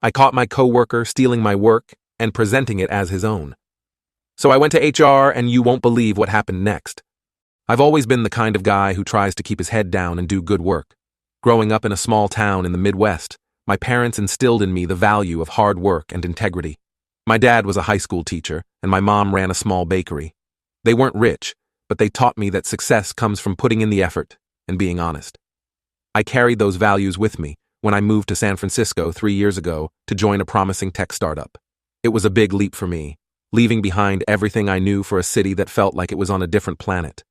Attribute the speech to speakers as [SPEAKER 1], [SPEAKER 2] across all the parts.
[SPEAKER 1] I caught my coworker stealing my work and presenting it as his own. So I went to HR, and you won't believe what happened next. I've always been the kind of guy who tries to keep his head down and do good work. Growing up in a small town in the Midwest, my parents instilled in me the value of hard work and integrity. My dad was a high school teacher, and my mom ran a small bakery. They weren't rich, but they taught me that success comes from putting in the effort and being honest. I carried those values with me when I moved to San Francisco 3 years ago to join a promising tech startup. It was a big leap for me, leaving behind everything I knew for a city that felt like it was on a different planet.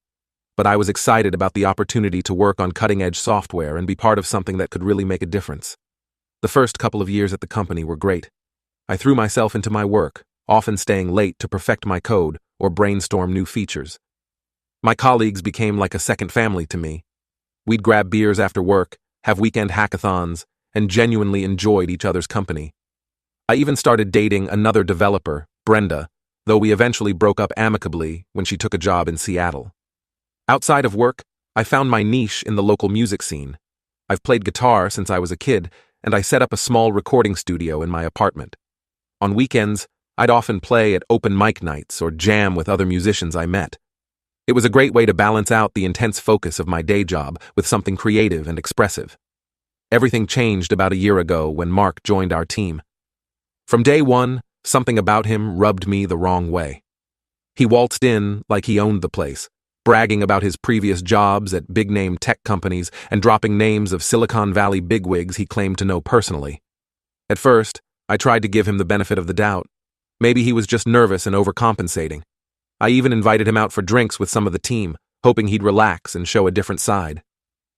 [SPEAKER 1] But I was excited about the opportunity to work on cutting-edge software and be part of something that could really make a difference. The first couple of years at the company were great. I threw myself into my work, often staying late to perfect my code or brainstorm new features. My colleagues became like a second family to me. We'd grab beers after work, have weekend hackathons, and genuinely enjoyed each other's company. I even started dating another developer, Brenda, though we eventually broke up amicably when she took a job in Seattle. Outside of work, I found my niche in the local music scene. I've played guitar since I was a kid, and I set up a small recording studio in my apartment. On weekends, I'd often play at open mic nights or jam with other musicians I met. It was a great way to balance out the intense focus of my day job with something creative and expressive. Everything changed about a year ago when Mark joined our team. From day one, something about him rubbed me the wrong way. He waltzed in like he owned the place, bragging about his previous jobs at big-name tech companies and dropping names of Silicon Valley bigwigs he claimed to know personally. At first, I tried to give him the benefit of the doubt. Maybe he was just nervous and overcompensating. I even invited him out for drinks with some of the team, hoping he'd relax and show a different side.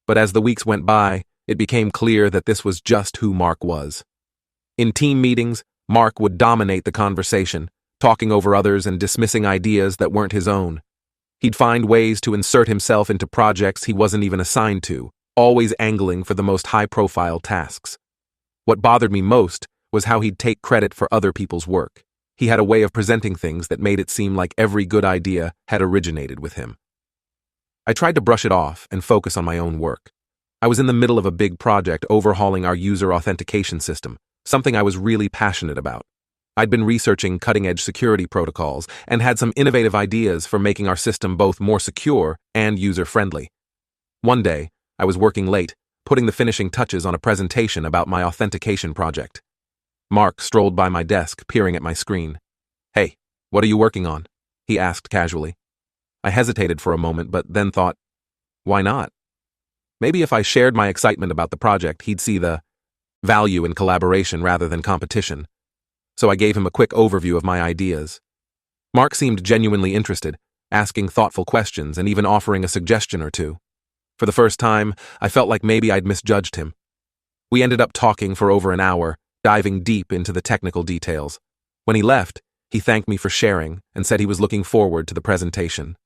[SPEAKER 1] But as the weeks went by, it became clear that this was just who Mark was. In team meetings, Mark would dominate the conversation, talking over others and dismissing ideas that weren't his own. He'd find ways to insert himself into projects he wasn't even assigned to, always angling for the most high-profile tasks. What bothered me most was how he'd take credit for other people's work. He had a way of presenting things that made it seem like every good idea had originated with him. I tried to brush it off and focus on my own work. I was in the middle of a big project overhauling our user authentication system, something I was really passionate about. I'd been researching cutting-edge security protocols and had some innovative ideas for making our system both more secure and user-friendly. One day, I was working late, putting the finishing touches on a presentation about my authentication project. Mark strolled by my desk, peering at my screen. "Hey, what are you working on?" he asked casually. I hesitated for a moment, but then thought, why not? Maybe if I shared my excitement about the project, he'd see the value in collaboration rather than competition. So I gave him a quick overview of my ideas. Mark seemed genuinely interested, asking thoughtful questions and even offering a suggestion or two. For the first time, I felt like maybe I'd misjudged him. We ended up talking for over an hour, diving deep into the technical details. When he left, he thanked me for sharing and said he was looking forward to the presentation.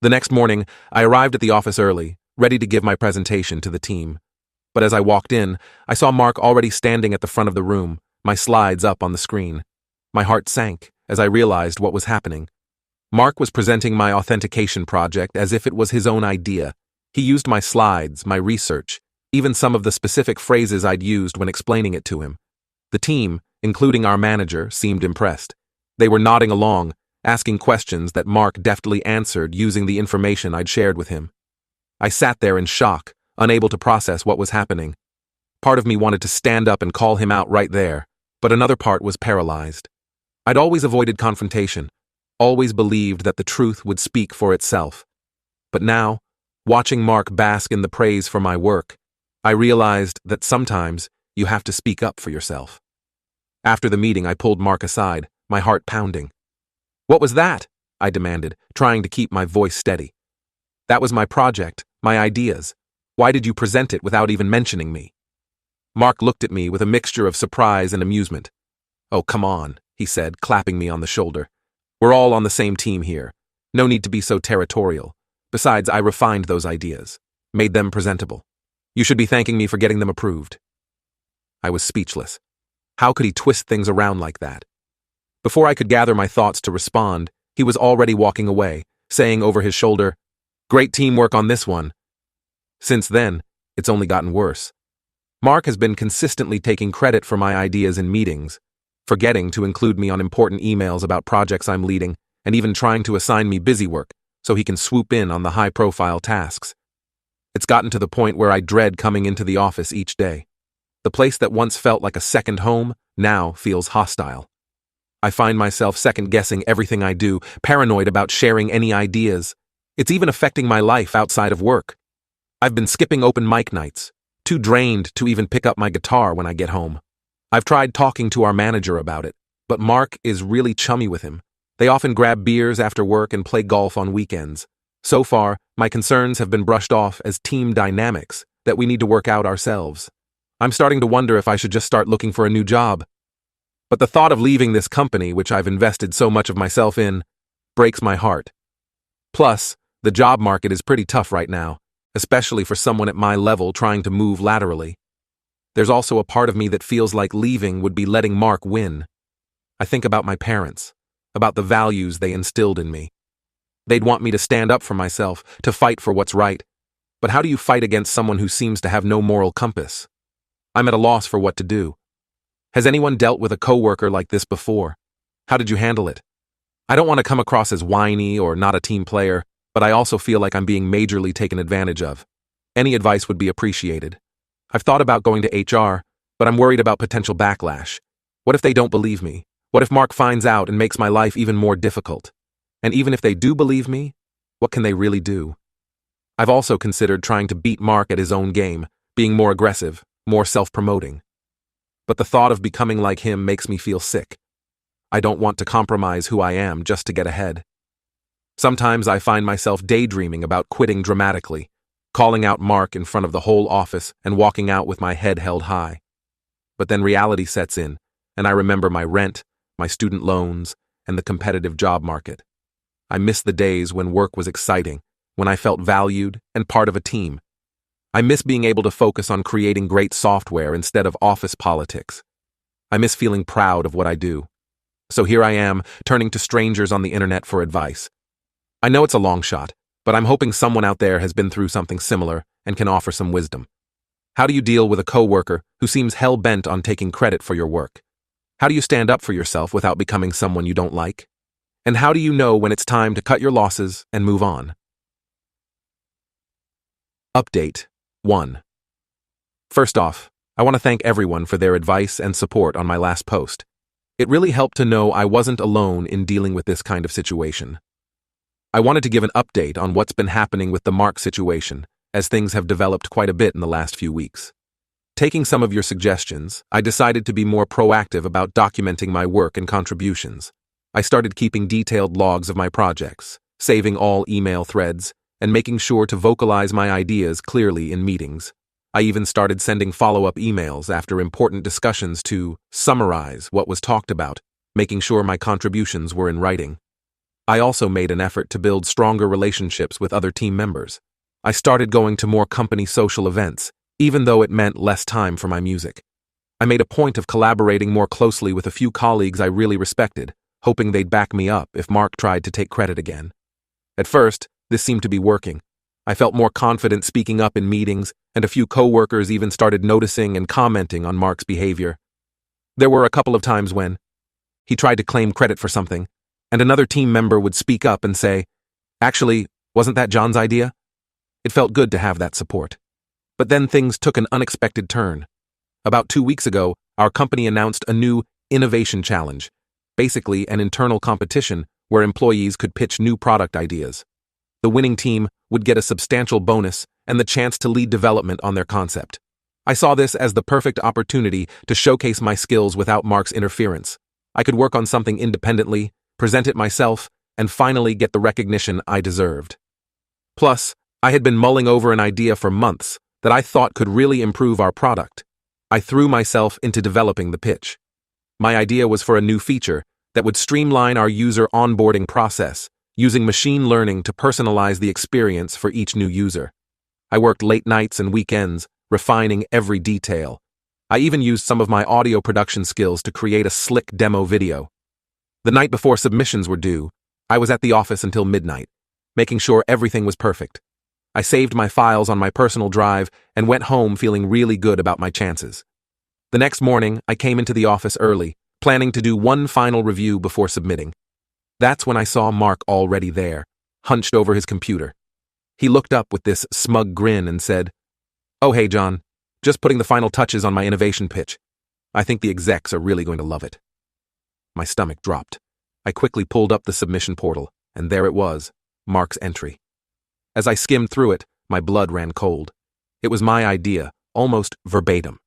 [SPEAKER 1] The next morning, I arrived at the office early, ready to give my presentation to the team. But as I walked in, I saw Mark already standing at the front of the room, my slides up on the screen. My heart sank as I realized what was happening. Mark was presenting my authentication project as if it was his own idea. He used my slides, my research, even some of the specific phrases I'd used when explaining it to him. The team, including our manager, seemed impressed. They were nodding along, asking questions that Mark deftly answered using the information I'd shared with him. I sat there in shock, unable to process what was happening. Part of me wanted to stand up and call him out right there, but another part was paralyzed. I'd always avoided confrontation, always believed that the truth would speak for itself. But now, watching Mark bask in the praise for my work, I realized that sometimes you have to speak up for yourself. After the meeting, I pulled Mark aside, my heart pounding. "What was that?" I demanded, trying to keep my voice steady. "That was my project, my ideas. Why did you present it without even mentioning me?" Mark looked at me with a mixture of surprise and amusement. "Oh, come on," he said, clapping me on the shoulder. "We're all on the same team here. No need to be so territorial. Besides, I refined those ideas, made them presentable. You should be thanking me for getting them approved." I was speechless. How could he twist things around like that? Before I could gather my thoughts to respond, he was already walking away, saying over his shoulder, "Great teamwork on this one." Since then, it's only gotten worse. Mark has been consistently taking credit for my ideas in meetings, forgetting to include me on important emails about projects I'm leading, and even trying to assign me busy work so he can swoop in on the high-profile tasks. It's gotten to the point where I dread coming into the office each day. The place that once felt like a second home now feels hostile. I find myself second-guessing everything I do, paranoid about sharing any ideas. It's even affecting my life outside of work. I've been skipping open mic nights, too drained to even pick up my guitar when I get home. I've tried talking to our manager about it, but Mark is really chummy with him. They often grab beers after work and play golf on weekends. So far, my concerns have been brushed off as team dynamics that we need to work out ourselves. I'm starting to wonder if I should just start looking for a new job. But the thought of leaving this company, which I've invested so much of myself in, breaks my heart. Plus, the job market is pretty tough right now, especially for someone at my level trying to move laterally. There's also a part of me that feels like leaving would be letting Mark win. I think about my parents, about the values they instilled in me. They'd want me to stand up for myself, to fight for what's right. But how do you fight against someone who seems to have no moral compass? I'm at a loss for what to do. Has anyone dealt with a coworker like this before? How did you handle it? I don't want to come across as whiny or not a team player, but I also feel like I'm being majorly taken advantage of. Any advice would be appreciated. I've thought about going to HR, but I'm worried about potential backlash. What if they don't believe me? What if Mark finds out and makes my life even more difficult? And even if they do believe me, what can they really do? I've also considered trying to beat Mark at his own game, being more aggressive, more self-promoting. But the thought of becoming like him makes me feel sick. I don't want to compromise who I am just to get ahead. Sometimes I find myself daydreaming about quitting dramatically, calling out Mark in front of the whole office and walking out with my head held high. But then reality sets in, and I remember my rent, my student loans, and the competitive job market. I miss the days when work was exciting, when I felt valued and part of a team. I miss being able to focus on creating great software instead of office politics. I miss feeling proud of what I do. So here I am, turning to strangers on the internet for advice. I know it's a long shot, but I'm hoping someone out there has been through something similar and can offer some wisdom. How do you deal with a coworker who seems hell-bent on taking credit for your work? How do you stand up for yourself without becoming someone you don't like? And how do you know when it's time to cut your losses and move on? Update 1. First off, I want to thank everyone for their advice and support on my last post. It really helped to know I wasn't alone in dealing with this kind of situation. I wanted to give an update on what's been happening with the Mark situation, as things have developed quite a bit in the last few weeks. Taking some of your suggestions, I decided to be more proactive about documenting my work and contributions. I started keeping detailed logs of my projects, saving all email threads, and making sure to vocalize my ideas clearly in meetings. I even started sending follow-up emails after important discussions to summarize what was talked about, making sure my contributions were in writing. I also made an effort to build stronger relationships with other team members. I started going to more company social events, even though it meant less time for my music. I made a point of collaborating more closely with a few colleagues I really respected, hoping they'd back me up if Mark tried to take credit again. At first, this seemed to be working. I felt more confident speaking up in meetings, and a few coworkers even started noticing and commenting on Mark's behavior. There were a couple of times when he tried to claim credit for something, and another team member would speak up and say, "Actually, wasn't that John's idea?" It felt good to have that support. But then things took an unexpected turn. About 2 weeks ago, our company announced a new innovation challenge, basically an internal competition where employees could pitch new product ideas. The winning team would get a substantial bonus and the chance to lead development on their concept. I saw this as the perfect opportunity to showcase my skills without Mark's interference. I could work on something independently, present it myself, and finally get the recognition I deserved. Plus, I had been mulling over an idea for months that I thought could really improve our product. I threw myself into developing the pitch. My idea was for a new feature that would streamline our user onboarding process, using machine learning to personalize the experience for each new user. I worked late nights and weekends, refining every detail. I even used some of my audio production skills to create a slick demo video. The night before submissions were due, I was at the office until midnight, making sure everything was perfect. I saved my files on my personal drive and went home feeling really good about my chances. The next morning, I came into the office early, planning to do one final review before submitting. That's when I saw Mark already there, hunched over his computer. He looked up with this smug grin and said, "Oh, hey, John. Just putting the final touches on my innovation pitch. I think the execs are really going to love it." My stomach dropped. I quickly pulled up the submission portal, and there it was, Mark's entry. As I skimmed through it, my blood ran cold. It was my idea, almost verbatim.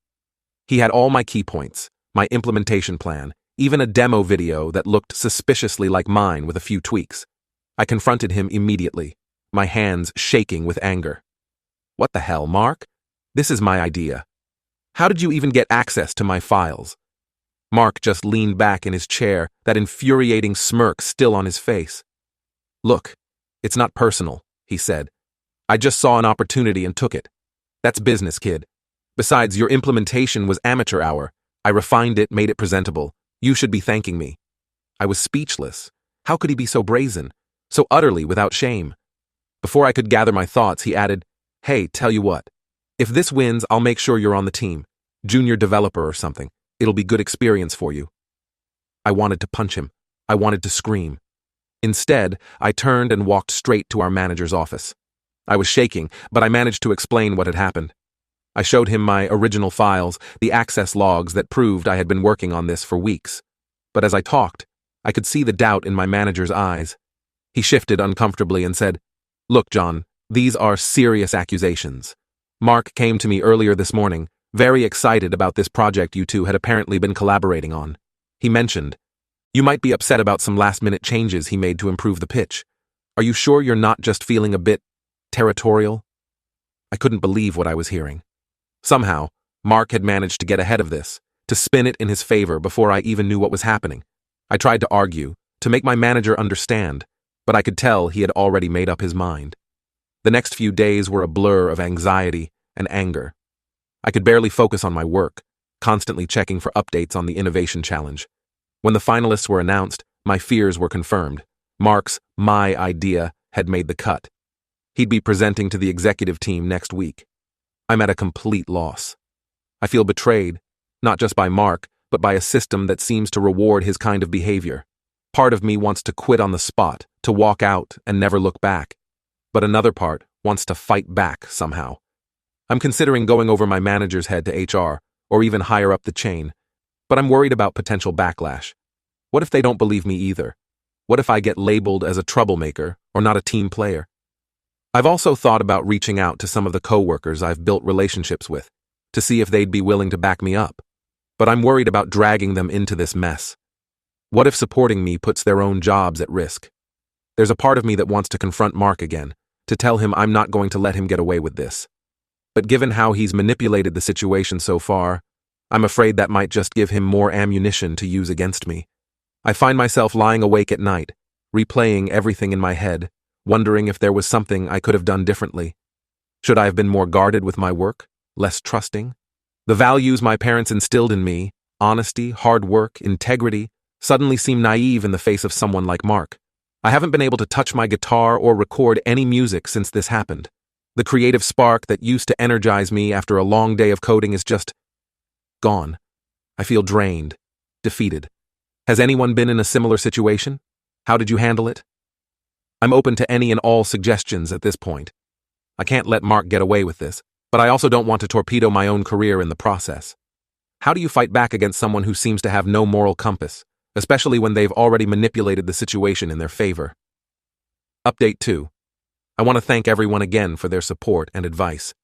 [SPEAKER 1] He had all my key points, my implementation plan, even a demo video that looked suspiciously like mine with a few tweaks. I confronted him immediately, my hands shaking with anger. "What the hell, Mark? This is my idea. How did you even get access to my files?" Mark just leaned back in his chair, that infuriating smirk still on his face. "Look, it's not personal," he said. "I just saw an opportunity and took it. That's business, kid. Besides, your implementation was amateur hour. I refined it, made it presentable. You should be thanking me." I was speechless. How could he be so brazen, so utterly without shame? Before I could gather my thoughts, he added, "Hey, tell you what. If this wins, I'll make sure you're on the team. Junior developer or something. It'll be good experience for you." I wanted to punch him. I wanted to scream. Instead, I turned and walked straight to our manager's office. I was shaking, but I managed to explain what had happened. I showed him my original files, the access logs that proved I had been working on this for weeks. But as I talked, I could see the doubt in my manager's eyes. He shifted uncomfortably and said, "Look, John, these are serious accusations. Mark came to me earlier this morning, very excited about this project you two had apparently been collaborating on. He mentioned, you might be upset about some last-minute changes he made to improve the pitch. Are you sure you're not just feeling a bit territorial?" I couldn't believe what I was hearing. Somehow, Mark had managed to get ahead of this, to spin it in his favor before I even knew what was happening. I tried to argue, to make my manager understand, but I could tell he had already made up his mind. The next few days were a blur of anxiety and anger. I could barely focus on my work, constantly checking for updates on the innovation challenge. When the finalists were announced, my fears were confirmed. My idea had made the cut. He'd be presenting to the executive team next week. I'm at a complete loss. I feel betrayed, not just by Mark, but by a system that seems to reward his kind of behavior. Part of me wants to quit on the spot, to walk out and never look back. But another part wants to fight back somehow. I'm considering going over my manager's head to HR, or even higher up the chain, but I'm worried about potential backlash. What if they don't believe me either? What if I get labeled as a troublemaker or not a team player? I've also thought about reaching out to some of the coworkers I've built relationships with, to see if they'd be willing to back me up. But I'm worried about dragging them into this mess. What if supporting me puts their own jobs at risk? There's a part of me that wants to confront Mark again, to tell him I'm not going to let him get away with this. But given how he's manipulated the situation so far, I'm afraid that might just give him more ammunition to use against me. I find myself lying awake at night, replaying everything in my head, wondering if there was something I could have done differently. Should I have been more guarded with my work, less trusting? The values my parents instilled in me, honesty, hard work, integrity, suddenly seem naive in the face of someone like Mark. I haven't been able to touch my guitar or record any music since this happened. The creative spark that used to energize me after a long day of coding is just gone. I feel drained, defeated. Has anyone been in a similar situation? How did you handle it? I'm open to any and all suggestions at this point. I can't let Mark get away with this, but I also don't want to torpedo my own career in the process. How do you fight back against someone who seems to have no moral compass, especially when they've already manipulated the situation in their favor? Update 2. I want to thank everyone again for their support and advice.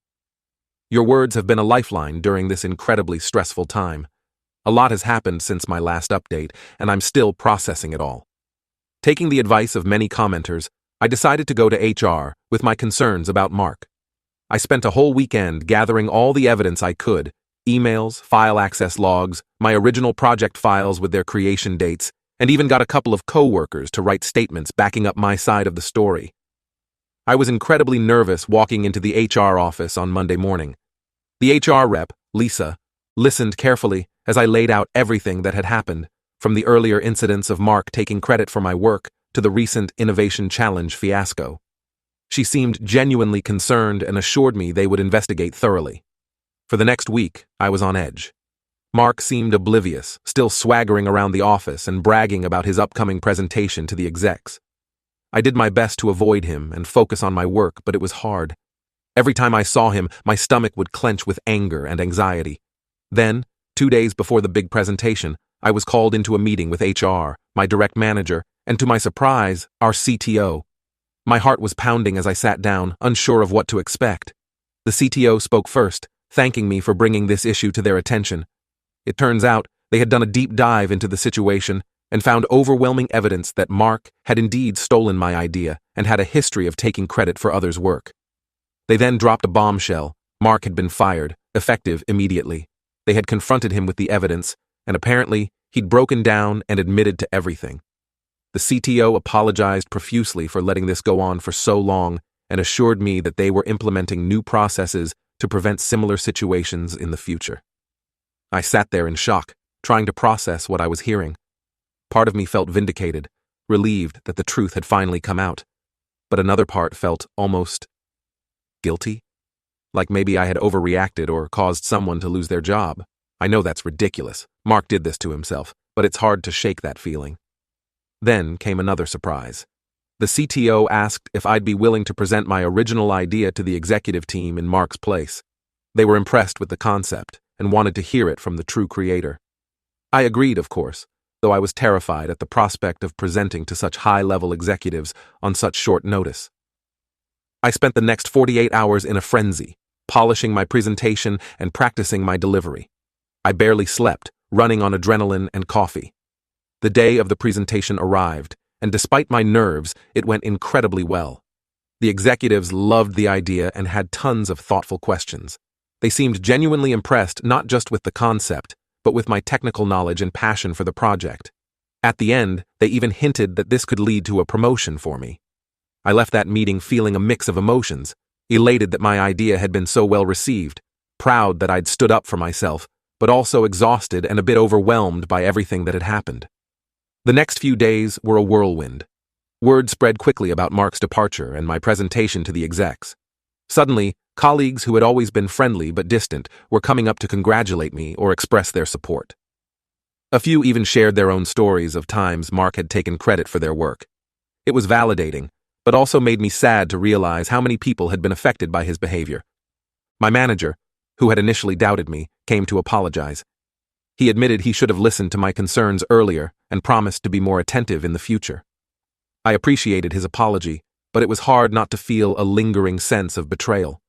[SPEAKER 1] Your words have been a lifeline during this incredibly stressful time. A lot has happened since my last update, and I'm still processing it all. Taking the advice of many commenters, I decided to go to HR with my concerns about Mark. I spent a whole weekend gathering all the evidence I could, emails, file access logs, my original project files with their creation dates, and even got a couple of coworkers to write statements backing up my side of the story. I was incredibly nervous walking into the HR office on Monday morning. The HR rep, Lisa, listened carefully as I laid out everything that had happened, from the earlier incidents of Mark taking credit for my work to the recent Innovation Challenge fiasco. She seemed genuinely concerned and assured me they would investigate thoroughly. For the next week, I was on edge. Mark seemed oblivious, still swaggering around the office and bragging about his upcoming presentation to the execs. I did my best to avoid him and focus on my work, but it was hard. Every time I saw him, my stomach would clench with anger and anxiety. Then, 2 days before the big presentation, I was called into a meeting with HR, my direct manager, and to my surprise, our CTO. My heart was pounding as I sat down, unsure of what to expect. The CTO spoke first, thanking me for bringing this issue to their attention. It turns out they had done a deep dive into the situation and found overwhelming evidence that Mark had indeed stolen my idea and had a history of taking credit for others' work. They then dropped a bombshell. Mark had been fired, effective immediately. They had confronted him with the evidence, and apparently he'd broken down and admitted to everything. The CTO apologized profusely for letting this go on for so long and assured me that they were implementing new processes to prevent similar situations in the future. I sat there in shock, trying to process what I was hearing. Part of me felt vindicated, relieved that the truth had finally come out, but another part felt almost guilty, like maybe I had overreacted or caused someone to lose their job. I know that's ridiculous. Mark did this to himself, but it's hard to shake that feeling. Then came another surprise. The CTO asked if I'd be willing to present my original idea to the executive team in Mark's place. They were impressed with the concept and wanted to hear it from the true creator. I agreed, of course, though I was terrified at the prospect of presenting to such high-level executives on such short notice. I spent the next 48 hours in a frenzy, polishing my presentation and practicing my delivery. I barely slept, running on adrenaline and coffee. The day of the presentation arrived, and despite my nerves, it went incredibly well. The executives loved the idea and had tons of thoughtful questions. They seemed genuinely impressed not just with the concept, but with my technical knowledge and passion for the project. At the end, they even hinted that this could lead to a promotion for me. I left that meeting feeling a mix of emotions, elated that my idea had been so well received, proud that I'd stood up for myself, but also exhausted and a bit overwhelmed by everything that had happened. The next few days were a whirlwind. Word spread quickly about Mark's departure and my presentation to the execs. Suddenly, colleagues who had always been friendly but distant were coming up to congratulate me or express their support. A few even shared their own stories of times Mark had taken credit for their work. It was validating, but also made me sad to realize how many people had been affected by his behavior. My manager, who had initially doubted me, came to apologize. He admitted he should have listened to my concerns earlier and promised to be more attentive in the future. I appreciated his apology, but it was hard not to feel a lingering sense of betrayal.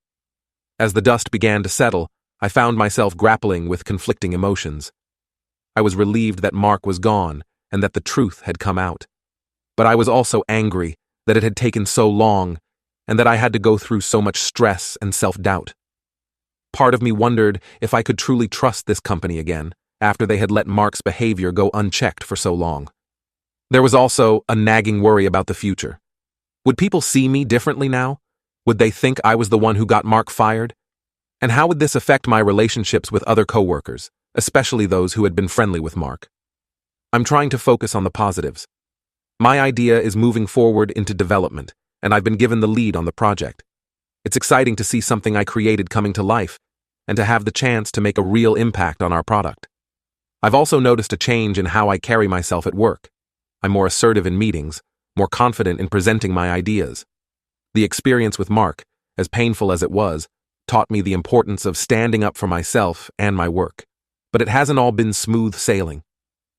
[SPEAKER 1] As the dust began to settle, I found myself grappling with conflicting emotions. I was relieved that Mark was gone and that the truth had come out. But I was also angry that it had taken so long and that I had to go through so much stress and self-doubt. Part of me wondered if I could truly trust this company again after they had let Mark's behavior go unchecked for so long. There was also a nagging worry about the future. Would people see me differently now? Would they think I was the one who got Mark fired? And how would this affect my relationships with other coworkers, especially those who had been friendly with Mark? I'm trying to focus on the positives. My idea is moving forward into development, and I've been given the lead on the project. It's exciting to see something I created coming to life, and to have the chance to make a real impact on our product. I've also noticed a change in how I carry myself at work. I'm more assertive in meetings, more confident in presenting my ideas. The experience with Mark, as painful as it was, taught me the importance of standing up for myself and my work. But it hasn't all been smooth sailing.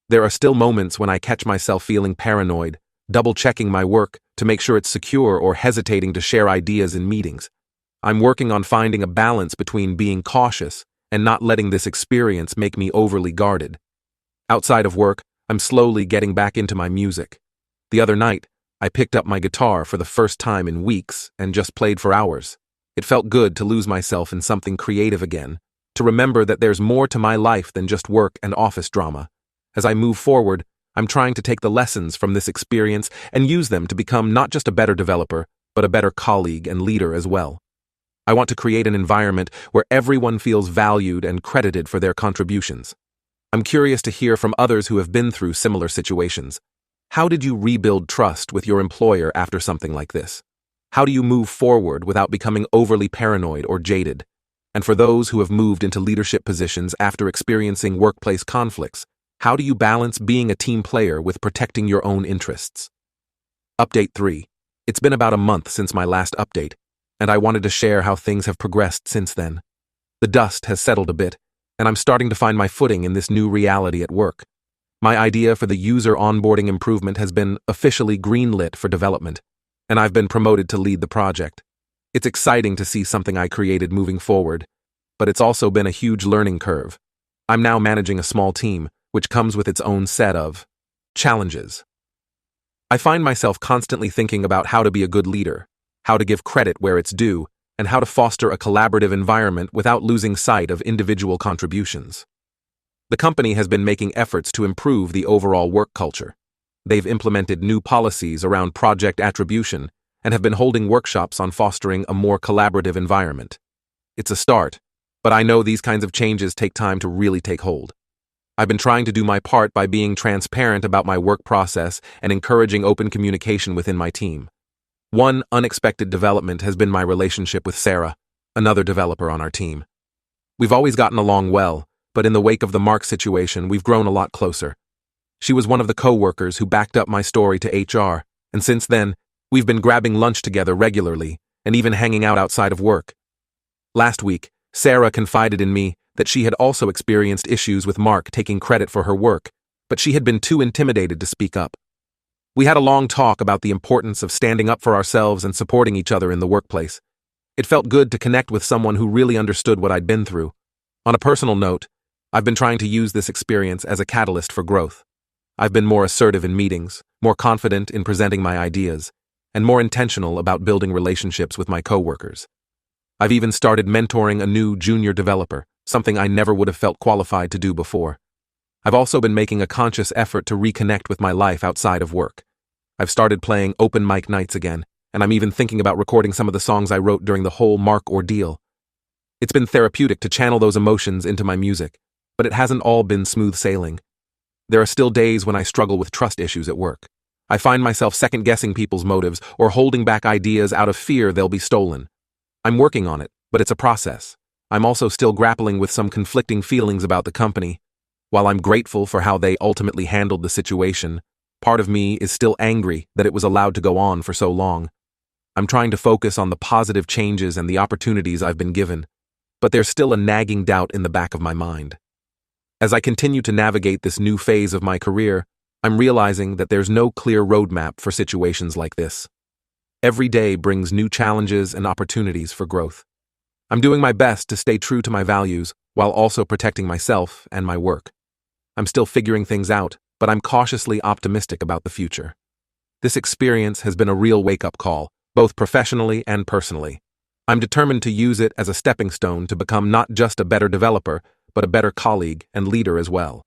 [SPEAKER 1] There are still moments when I catch myself feeling paranoid, double-checking my work to make sure it's secure or hesitating to share ideas in meetings. I'm working on finding a balance between being cautious and not letting this experience make me overly guarded. Outside of work, I'm slowly getting back into my music. The other night, I picked up my guitar for the first time in weeks and just played for hours. It felt good to lose myself in something creative again, to remember that there's more to my life than just work and office drama. As I move forward, I'm trying to take the lessons from this experience and use them to become not just a better developer, but a better colleague and leader as well. I want to create an environment where everyone feels valued and credited for their contributions. I'm curious to hear from others who have been through similar situations. How did you rebuild trust with your employer after something like this? How do you move forward without becoming overly paranoid or jaded? And for those who have moved into leadership positions after experiencing workplace conflicts, how do you balance being a team player with protecting your own interests? Update 3. It's been about a month since my last update, and I wanted to share how things have progressed since then. The dust has settled a bit, and I'm starting to find my footing in this new reality at work. My idea for the user onboarding improvement has been officially greenlit for development, and I've been promoted to lead the project. It's exciting to see something I created moving forward, but it's also been a huge learning curve. I'm now managing a small team, which comes with its own set of challenges. I find myself constantly thinking about how to be a good leader, how to give credit where it's due, and how to foster a collaborative environment without losing sight of individual contributions. The company has been making efforts to improve the overall work culture. They've implemented new policies around project attribution and have been holding workshops on fostering a more collaborative environment. It's a start, but I know these kinds of changes take time to really take hold. I've been trying to do my part by being transparent about my work process and encouraging open communication within my team. One unexpected development has been my relationship with Sarah, another developer on our team. We've always gotten along well, but in the wake of the Mark situation, we've grown a lot closer. She was one of the coworkers who backed up my story to HR, and since then, we've been grabbing lunch together regularly and even hanging out outside of work. Last week, Sarah confided in me that she had also experienced issues with Mark taking credit for her work, but she had been too intimidated to speak up. We had a long talk about the importance of standing up for ourselves and supporting each other in the workplace. It felt good to connect with someone who really understood what I'd been through. On a personal note, I've been trying to use this experience as a catalyst for growth. I've been more assertive in meetings, more confident in presenting my ideas, and more intentional about building relationships with my coworkers. I've even started mentoring a new junior developer, something I never would have felt qualified to do before. I've also been making a conscious effort to reconnect with my life outside of work. I've started playing open mic nights again, and I'm even thinking about recording some of the songs I wrote during the whole Mark ordeal. It's been therapeutic to channel those emotions into my music, but it hasn't all been smooth sailing. There are still days when I struggle with trust issues at work. I find myself second-guessing people's motives or holding back ideas out of fear they'll be stolen. I'm working on it, but it's a process. I'm also still grappling with some conflicting feelings about the company. While I'm grateful for how they ultimately handled the situation, part of me is still angry that it was allowed to go on for so long. I'm trying to focus on the positive changes and the opportunities I've been given, but there's still a nagging doubt in the back of my mind. As I continue to navigate this new phase of my career, I'm realizing that there's no clear roadmap for situations like this. Every day brings new challenges and opportunities for growth. I'm doing my best to stay true to my values while also protecting myself and my work. I'm still figuring things out, but I'm cautiously optimistic about the future. This experience has been a real wake-up call, both professionally and personally. I'm determined to use it as a stepping stone to become not just a better developer, but a better colleague and leader as well.